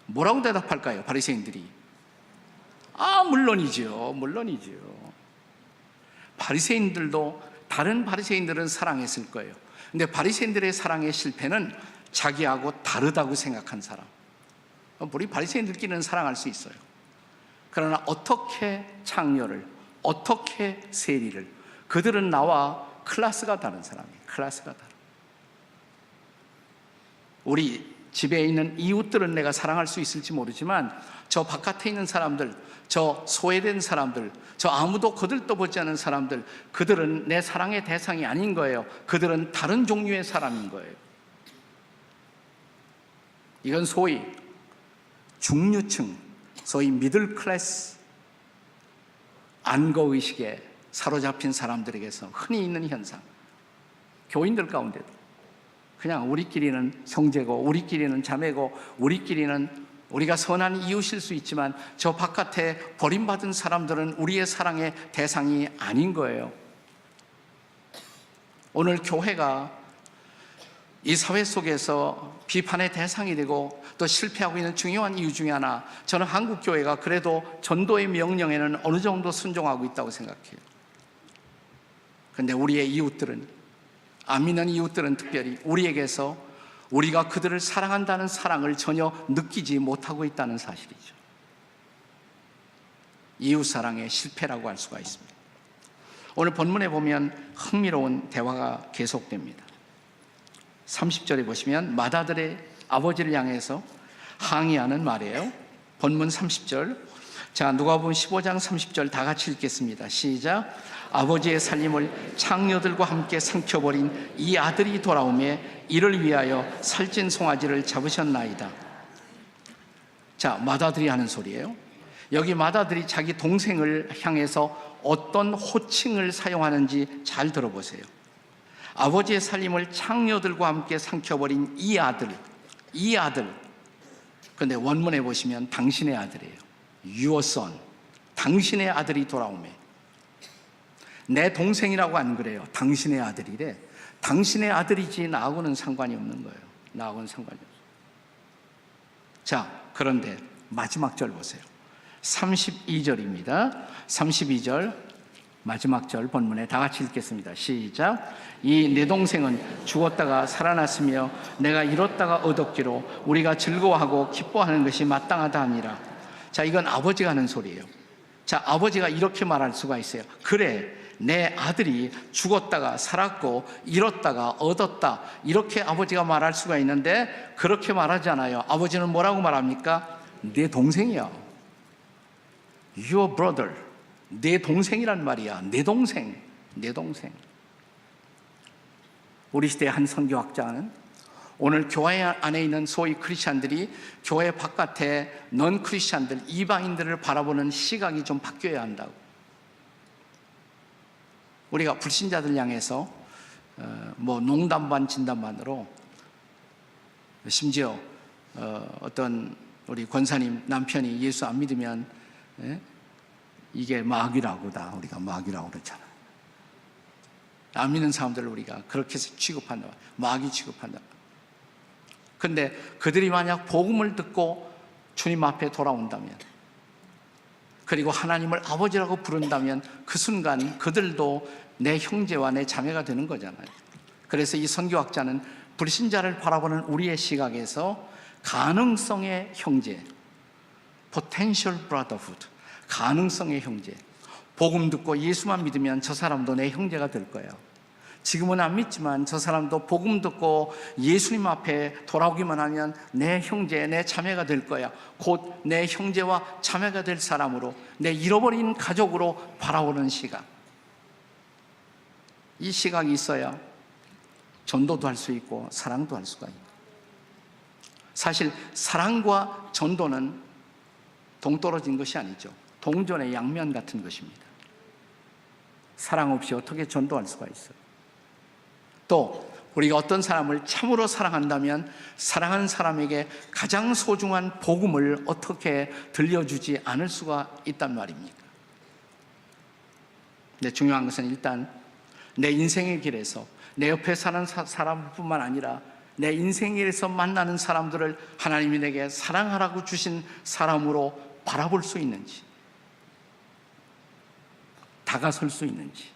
S1: 뭐라고 대답할까요? 바리새인들이 물론이죠. 바리새인들도 다른 바리새인들은 사랑했을 거예요. 근데 바리새인들의 사랑의 실패는 자기하고 다르다고 생각한 사람. 우리 바리새인들끼리는 사랑할 수 있어요. 그러나 어떻게 창녀를, 어떻게 세리를, 그들은 나와 클래스가 다른 사람이에요. 클래스가 다른. 우리 집에 있는 이웃들은 내가 사랑할 수 있을지 모르지만 저 바깥에 있는 사람들, 저 소외된 사람들, 저 아무도 거들떠보지 않은 사람들, 그들은 내 사랑의 대상이 아닌 거예요. 그들은 다른 종류의 사람인 거예요. 이건 소위 중류층, 소위 미들 클래스, 안거의식에 사로잡힌 사람들에게서 흔히 있는 현상. 교인들 가운데도 그냥 우리끼리는 형제고 우리끼리는 자매고 우리끼리는 우리가 선한 이웃일 수 있지만 저 바깥에 버림받은 사람들은 우리의 사랑의 대상이 아닌 거예요. 오늘 교회가 이 사회 속에서 비판의 대상이 되고 또 실패하고 있는 중요한 이유 중에 하나, 저는 한국 교회가 그래도 전도의 명령에는 어느 정도 순종하고 있다고 생각해요. 그런데 우리의 이웃들은, 안 믿는 이웃들은 특별히 우리에게서 우리가 그들을 사랑한다는 사랑을 전혀 느끼지 못하고 있다는 사실이죠. 이웃 사랑의 실패라고 할 수가 있습니다. 오늘 본문에 보면 흥미로운 대화가 계속됩니다. 30절에 보시면 맏아들의 아버지를 향해서 항의하는 말이에요. 본문 30절. 자, 누가복음 15장 30절 다 같이 읽겠습니다. 시작. 아버지의 살림을 창녀들과 함께 삼켜버린 이 아들이 돌아오매 이를 위하여 살찐 송아지를 잡으셨나이다. 자, 맏아들이 하는 소리예요. 여기 맏아들이 자기 동생을 향해서 어떤 호칭을 사용하는지 잘 들어보세요. 아버지의 살림을 창녀들과 함께 삼켜버린 이 아들. 그런데 원문에 보시면 당신의 아들이에요. Your son. 당신의 아들이 돌아오매. 내 동생이라고 안 그래요. 당신의 아들이래. 당신의 아들이지 나하고는 상관이 없는 거예요. 나하고는 상관이 없어요. 자, 그런데 마지막 절 보세요. 32절입니다. 32절 마지막 절 본문에 다 같이 읽겠습니다. 시작. 이 내 동생은 죽었다가 살아났으며 내가 잃었다가 얻었기로 우리가 즐거워하고 기뻐하는 것이 마땅하다 하니라. 자, 이건 아버지가 하는 소리예요. 자, 아버지가 이렇게 말할 수가 있어요. 그래, 내 아들이 죽었다가 살았고 잃었다가 얻었다, 이렇게 아버지가 말할 수가 있는데 그렇게 말하지 않아요. 아버지는 뭐라고 말합니까? 내 동생이야. Your brother. 내 동생이란 말이야. 내 동생. 우리 시대의 한 선교학자는 오늘 교회 안에 있는 소위 크리스찬들이 교회 바깥에 넌 크리스찬들, 이방인들을 바라보는 시각이 좀 바뀌어야 한다고. 우리가 불신자들 향해서 농담 반 진담 반으로, 심지어 어떤 우리 권사님 남편이 예수 안 믿으면 이게 마귀라고다, 우리가 마귀라고 그러잖아요. 안 믿는 사람들을 우리가 그렇게 취급한다, 마귀 취급한다. 근데 그들이 만약 복음을 듣고 주님 앞에 돌아온다면, 그리고 하나님을 아버지라고 부른다면 그 순간 그들도 내 형제와 내 자매가 되는 거잖아요. 그래서 이 선교학자는 불신자를 바라보는 우리의 시각에서 가능성의 형제, potential brotherhood, 가능성의 형제, 복음 듣고 예수만 믿으면 저 사람도 내 형제가 될 거예요. 지금은 안 믿지만 저 사람도 복음 듣고 예수님 앞에 돌아오기만 하면 내 형제, 내 자매가 될 거야. 곧 내 형제와 자매가 될 사람으로, 내 잃어버린 가족으로 바라보는 시각. 이 시각이 있어야 전도도 할 수 있고 사랑도 할 수가 있고. 사실 사랑과 전도는 동떨어진 것이 아니죠. 동전의 양면 같은 것입니다. 사랑 없이 어떻게 전도할 수가 있어요? 또 우리가 어떤 사람을 참으로 사랑한다면 사랑하는 사람에게 가장 소중한 복음을 어떻게 들려주지 않을 수가 있단 말입니까? 근데 중요한 것은 일단 내 인생의 길에서 내 옆에 사는 사람뿐만 아니라 내 인생의 길에서 만나는 사람들을 하나님이 내게 사랑하라고 주신 사람으로 바라볼 수 있는지, 다가설 수 있는지.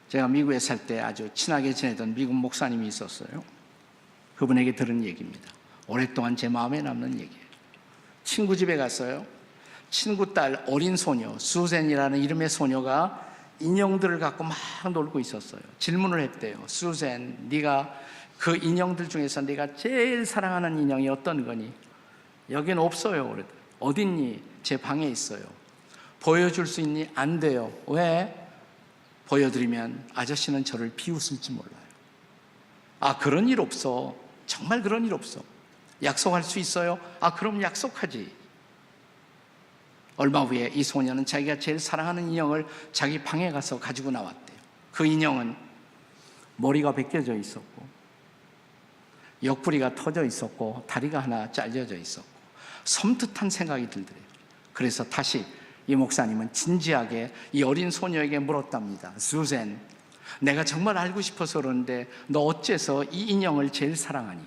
S1: 제가 미국에 살 때 아주 친하게 지내던 미국 목사님이 있었어요. 그분에게 들은 얘기입니다. 오랫동안 제 마음에 남는 얘기예요. 친구 집에 갔어요. 친구 딸 어린 소녀 수젠이라는 이름의 소녀가 인형들을 갖고 막 놀고 있었어요. 질문을 했대요. 수젠, 네가 그 인형들 중에서 네가 제일 사랑하는 인형이 어떤 거니? 여긴 없어요. 그랬더니 어딨니? 제 방에 있어요. 보여줄 수 있니? 안 돼요. 왜? 보여드리면 아저씨는 저를 비웃을지 몰라요. 아, 그런 일 없어. 정말 그런 일 없어. 약속할 수 있어요? 아, 그럼 약속하지. 얼마 후에 이 소녀는 자기가 제일 사랑하는 인형을 자기 방에 가서 가지고 나왔대요. 그 인형은 머리가 벗겨져 있었고 옆구리가 터져 있었고 다리가 하나 잘려져 있었고 섬뜩한 생각이 들더래요. 그래서 다시 이 목사님은 진지하게 이 어린 소녀에게 물었답니다. 수잔, 내가 정말 알고 싶어서 그러는데 너 어째서 이 인형을 제일 사랑하니?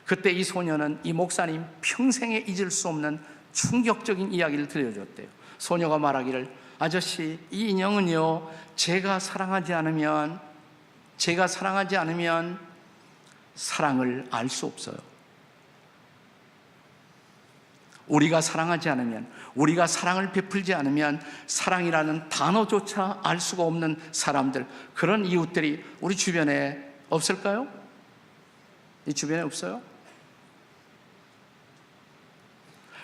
S1: 그때 이 소녀는 이 목사님 평생에 잊을 수 없는 충격적인 이야기를 들려줬대요. 소녀가 말하기를, 아저씨, 이 인형은요, 제가 사랑하지 않으면 사랑을 알 수 없어요. 우리가 사랑하지 않으면, 우리가 사랑을 베풀지 않으면 사랑이라는 단어조차 알 수가 없는 사람들, 그런 이웃들이 우리 주변에 없을까요? 이 주변에 없어요?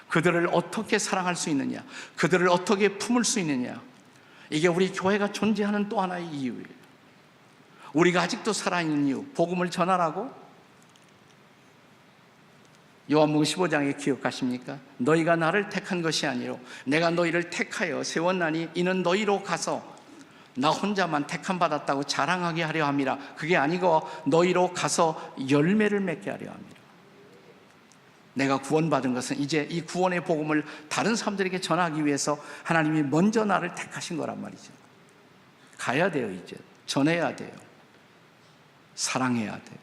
S1: 그들을 어떻게 사랑할 수 있느냐, 그들을 어떻게 품을 수 있느냐, 이게 우리 교회가 존재하는 또 하나의 이유예요. 우리가 아직도 살아있는 이유, 복음을 전하라고. 요한복음 15장에 기억하십니까? 너희가 나를 택한 것이 아니요 내가 너희를 택하여 세웠나니 이는 너희로 가서 나 혼자만 택함 받았다고 자랑하게 하려 함이라. 그게 아니고 너희로 가서 열매를 맺게 하려 함이라. 내가 구원받은 것은 이제 이 구원의 복음을 다른 사람들에게 전하기 위해서 하나님이 먼저 나를 택하신 거란 말이죠. 가야 돼요. 이제 전해야 돼요. 사랑해야 돼요.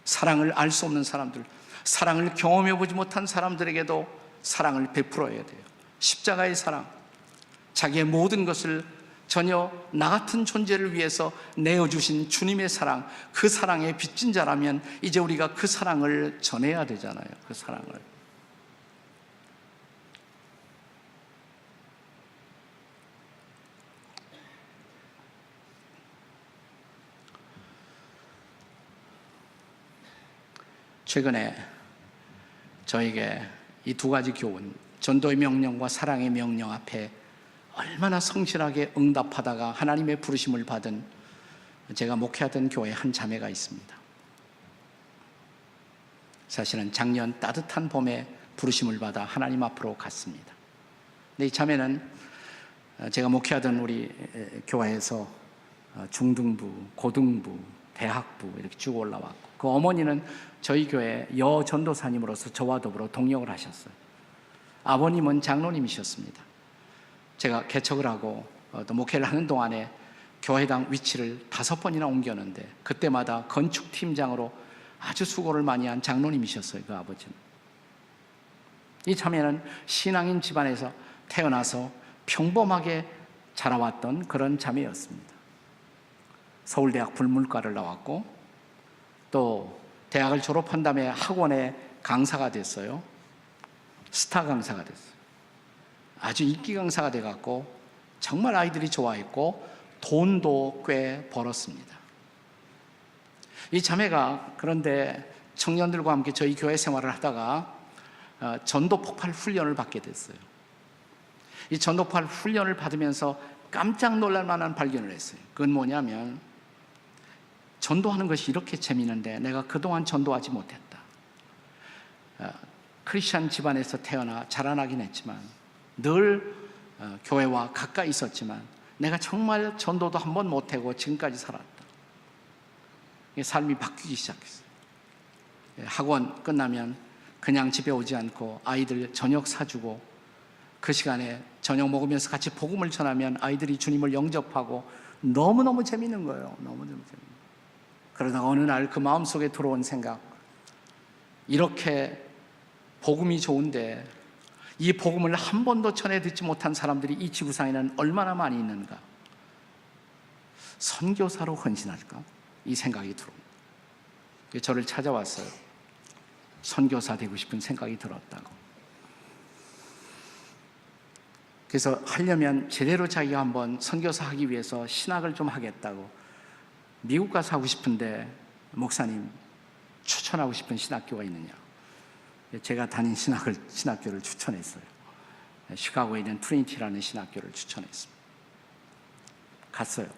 S1: 사랑을 알 수 없는 사람들, 사랑을 경험해 보지 못한 사람들에게도 사랑을 베풀어야 돼요. 십자가의 사랑, 자기의 모든 것을 전혀 나 같은 존재를 위해서 내어주신 주님의 사랑, 그 사랑에 빚진 자라면 이제 우리가 그 사랑을 전해야 되잖아요. 그 사랑을. 최근에 저에게 이 두 가지 교훈, 전도의 명령과 사랑의 명령 앞에 얼마나 성실하게 응답하다가 하나님의 부르심을 받은 제가 목회하던 교회 한 자매가 있습니다. 사실은 작년 따뜻한 봄에 부르심을 받아 하나님 앞으로 갔습니다. 근데 이 자매는 제가 목회하던 우리 교회에서 중등부, 고등부, 대학부 이렇게 쭉 올라왔고, 그 어머니는 저희 교회 여전도사님으로서 저와 더불어 동역을 하셨어요. 아버님은 장로님이셨습니다. 제가 개척을 하고 또 목회를 하는 동안에 교회당 위치를 5번이나 옮겼는데 그때마다 건축팀장으로 아주 수고를 많이 한 장로님이셨어요. 그 아버지는. 이 자매는 신앙인 집안에서 태어나서 평범하게 자라왔던 그런 자매였습니다. 서울대학 불문과를 나왔고 또 대학을 졸업한 다음에 학원의 강사가 됐어요. 스타 강사가 됐어요. 아주 인기 강사가 돼갖고 정말 아이들이 좋아했고 돈도 꽤 벌었습니다. 이 자매가 그런데 청년들과 함께 저희 교회 생활을 하다가 전도 폭발 훈련을 받게 됐어요. 이 전도 폭발 훈련을 받으면서 깜짝 놀랄 만한 발견을 했어요. 그건 뭐냐면, 전도하는 것이 이렇게 재미있는데 내가 그동안 전도하지 못했다. 크리스찬 집안에서 태어나 자라나긴 했지만 늘 교회와 가까이 있었지만 내가 정말 전도도 한 번 못하고 지금까지 살았다. 삶이 바뀌기 시작했어요. 학원 끝나면 그냥 집에 오지 않고 아이들 저녁 사주고 그 시간에 저녁 먹으면서 같이 복음을 전하면 아이들이 주님을 영접하고 너무너무 재밌는 거예요. 너무너무 재밌는 거예요. 그러다가 어느 날 그 마음속에 들어온 생각, 이렇게 복음이 좋은데 이 복음을 한 번도 전해 듣지 못한 사람들이 이 지구상에는 얼마나 많이 있는가? 선교사로 헌신할까? 이 생각이 들어옵니다. 저를 찾아왔어요. 선교사 되고 싶은 생각이 들었다고. 그래서 하려면 제대로 자기가 한번 선교사 하기 위해서 신학을 좀 하겠다고, 미국 가서 하고 싶은데 목사님 추천하고 싶은 신학교가 있느냐? 제가 다닌 신학교를 추천했어요. 시카고에 있는 트리니티라는 신학교를 추천했습니다. 갔어요.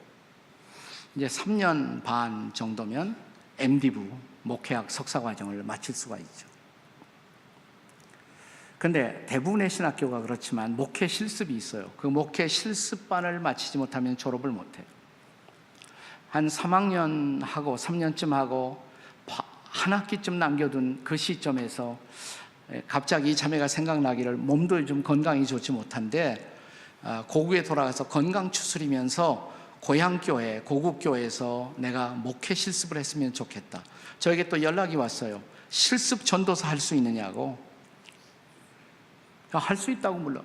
S1: 이제 3년 반 정도면 MD부 목회학 석사과정을 마칠 수가 있죠. 근데 대부분의 신학교가 그렇지만 목회 실습이 있어요. 그 목회 실습반을 마치지 못하면 졸업을 못해요. 한 3학년 하고 3년쯤 하고 한 학기쯤 남겨둔 그 시점에서 갑자기 이 자매가 생각나기를 몸도 좀 건강이 좋지 못한데 고국에 돌아가서 건강 추스리면서 고향교회, 고국교회에서 내가 목회 실습을 했으면 좋겠다. 저에게 또 연락이 왔어요. 실습 전도사 할 수 있느냐고. 할 수 있다고 물론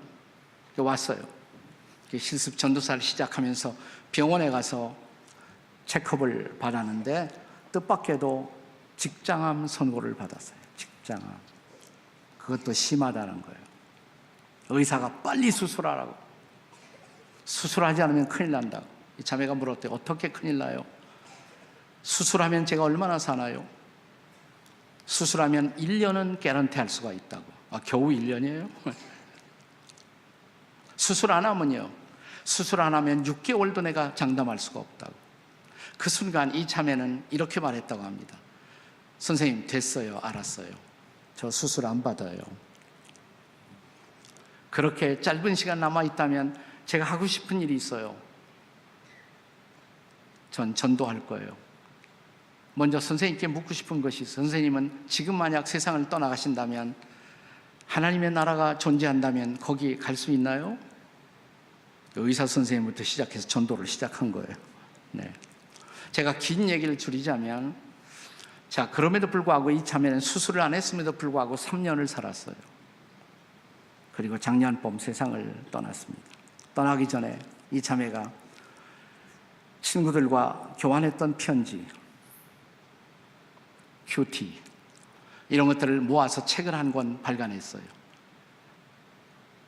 S1: 왔어요. 실습 전도사를 시작하면서 병원에 가서 체크업을 받았는데 뜻밖에도 직장암 선고를 받았어요. 직장암. 그것도 심하다는 거예요. 의사가 빨리 수술하라고. 수술하지 않으면 큰일 난다고. 이 자매가 물었대요. 어떻게 큰일 나요? 수술하면 제가 얼마나 사나요? 수술하면 1년은 개런티 할 수가 있다고. 겨우 1년이에요? 수술 안 하면요. 수술 안 하면 6개월도 내가 장담할 수가 없다고. 그 순간 이 자매는 이렇게 말했다고 합니다. 선생님, 됐어요. 알았어요. 저 수술 안 받아요. 그렇게 짧은 시간 남아있다면 제가 하고 싶은 일이 있어요. 전 전도할 거예요. 먼저 선생님께 묻고 싶은 것이, 선생님은 지금 만약 세상을 떠나가신다면, 하나님의 나라가 존재한다면 거기 갈 수 있나요? 의사 선생님부터 시작해서 전도를 시작한 거예요. 네. 제가 긴 얘기를 줄이자면, 자, 그럼에도 불구하고 이 자매는 수술을 안 했음에도 불구하고 3년을 살았어요. 그리고 작년 봄 세상을 떠났습니다. 떠나기 전에 이 자매가 친구들과 교환했던 편지, 큐티, 이런 것들을 모아서 책을 한 권 발간했어요.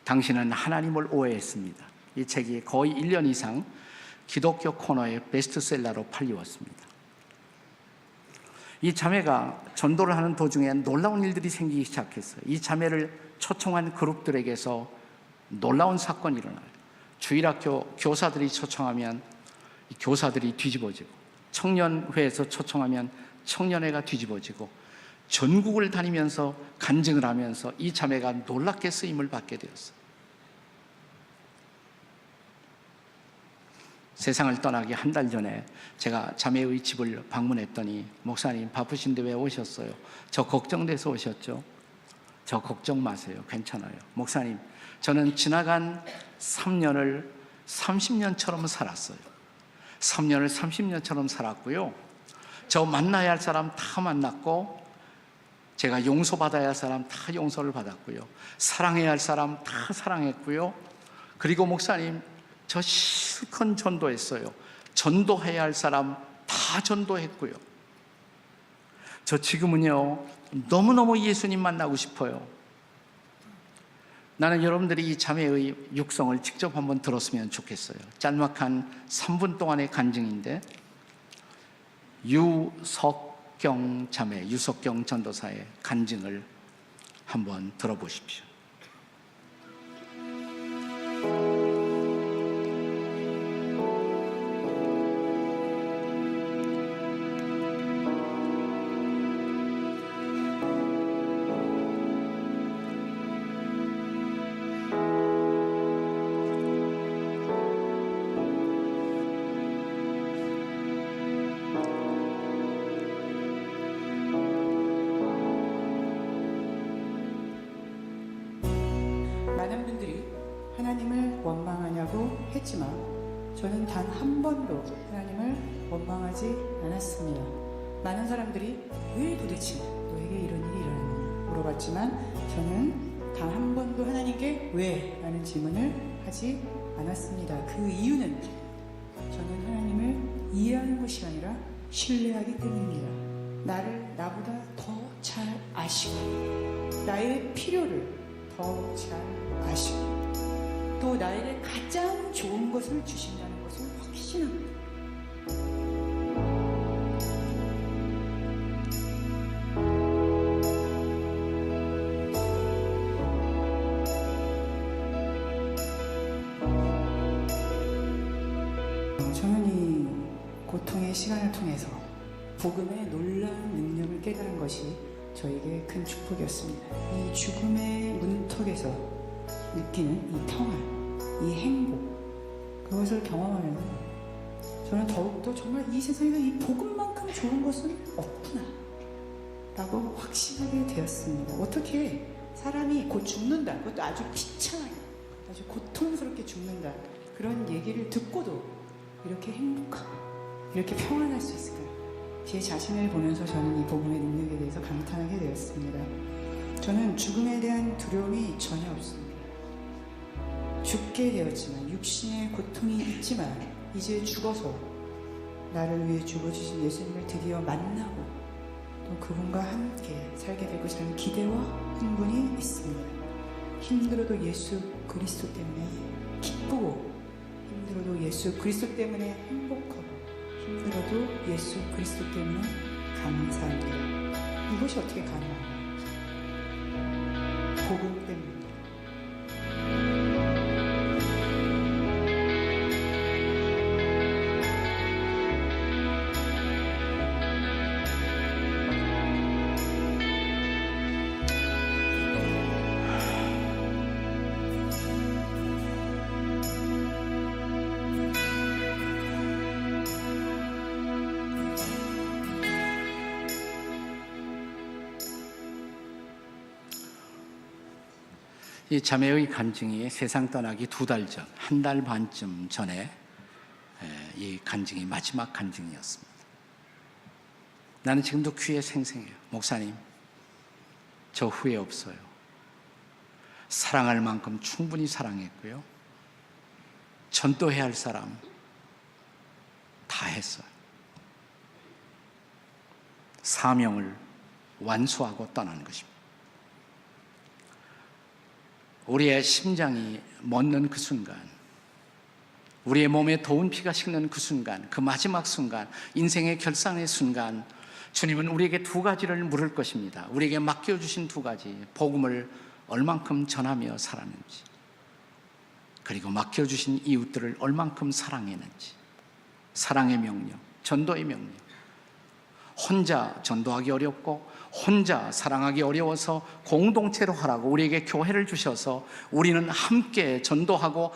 S1: 당신은 하나님을 오해했습니다. 이 책이 거의 1년 이상 기독교 코너의 베스트셀러로 팔려왔습니다. 이 자매가 전도를 하는 도중에 놀라운 일들이 생기기 시작했어요. 이 자매를 초청한 그룹들에게서 놀라운 사건이 일어나요. 주일학교 교사들이 초청하면 교사들이 뒤집어지고, 청년회에서 초청하면 청년회가 뒤집어지고, 전국을 다니면서 간증을 하면서 이 자매가 놀랍게 쓰임을 받게 되었어요. 세상을 떠나기 한 달 전에 제가 자매의 집을 방문했더니, 목사님 바쁘신데 왜 오셨어요? 저 걱정돼서 오셨죠? 저 걱정 마세요. 괜찮아요. 목사님, 저는 지나간 3년을 30년처럼 살았어요. 3년을 30년처럼 살았고요. 저 만나야 할 사람 다 만났고, 제가 용서받아야 할 사람 다 용서를 받았고요. 사랑해야 할 사람 다 사랑했고요. 그리고 목사님, 저 실컷 전도했어요. 전도해야 할 사람 다 전도했고요. 저 지금은요, 너무너무 예수님 만나고 싶어요. 나는 여러분들이 이 자매의 육성을 직접 한번 들었으면 좋겠어요. 짤막한 3분 동안의 간증인데, 유석경 자매, 유석경 전도사의 간증을 한번 들어보십시오.
S2: 많은 분들이 하나님을 원망하냐고 했지만 저는 단 한 번도 하나님을 원망하지 않았습니다. 많은 사람들이 왜 도대체 너에게 이런 일이 일어났느냐 물어봤지만 저는 단 한 번도 하나님께 왜? 라는 질문을 하지 않았습니다. 그 이유는 저는 하나님을 이해하는 것이 아니라 신뢰하기 때문입니다. 나를 나보다 더 잘 아시고 나의 필요를 더 잘 아시고 또 나에게 가장 좋은 것을 주신다는 것을 확신합니다. 저는 이 고통의 시간을 통해서 복음의 놀라운 능력을 깨달은 것이 저에게 큰 축복이었습니다. 이 죽음의 문턱에서 느끼는 이 평안, 이 행복, 그것을 경험하면 저는 더욱더 정말 이 세상에서 이 복음만큼 좋은 것은 없구나 라고 확신하게 되었습니다. 어떻게 사람이 곧 죽는다, 그것도 아주 비참하게, 아주 고통스럽게 죽는다, 그런 얘기를 듣고도 이렇게 행복하고 이렇게 평안할 수 있을까요? 제 자신을 보면서 저는 이 복음의 능력에 대해서 감탄하게 되었습니다. 저는 죽음에 대한 두려움이 전혀 없습니다. 죽게 되었지만, 육신의 고통이 있지만 이제 죽어서 나를 위해 죽어주신 예수님을 드디어 만나고 또 그분과 함께 살게 될 것이라는 기대와 흥분이 있습니다. 힘들어도 예수 그리스도 때문에 기쁘고, 힘들어도 예수 그리스도 때문에 행복하고, 힘들어도 예수 그리스도 때문에 감사합니다. 이것이 어떻게 가능한가요? 복음 때문입니다.
S1: 이 자매의 간증이 세상 떠나기 2달 전, 1달 반쯤 전에 이 간증이 마지막 간증이었습니다. 나는 지금도 귀에 생생해요. 목사님, 저 후회 없어요. 사랑할 만큼 충분히 사랑했고요. 전도해야 할 사람 다 했어요. 사명을 완수하고 떠나는 것입니다. 우리의 심장이 멎는 그 순간, 우리의 몸에 더운 피가 식는 그 순간, 그 마지막 순간, 인생의 결산의 순간, 주님은 우리에게 2가지를 물을 것입니다. 우리에게 맡겨주신 2가지, 복음을 얼만큼 전하며 살았는지, 그리고 맡겨주신 이웃들을 얼만큼 사랑했는지. 사랑의 명령, 전도의 명령. 혼자 전도하기 어렵고 혼자 사랑하기 어려워서 공동체로 하라고 우리에게 교회를 주셔서 우리는 함께 전도하고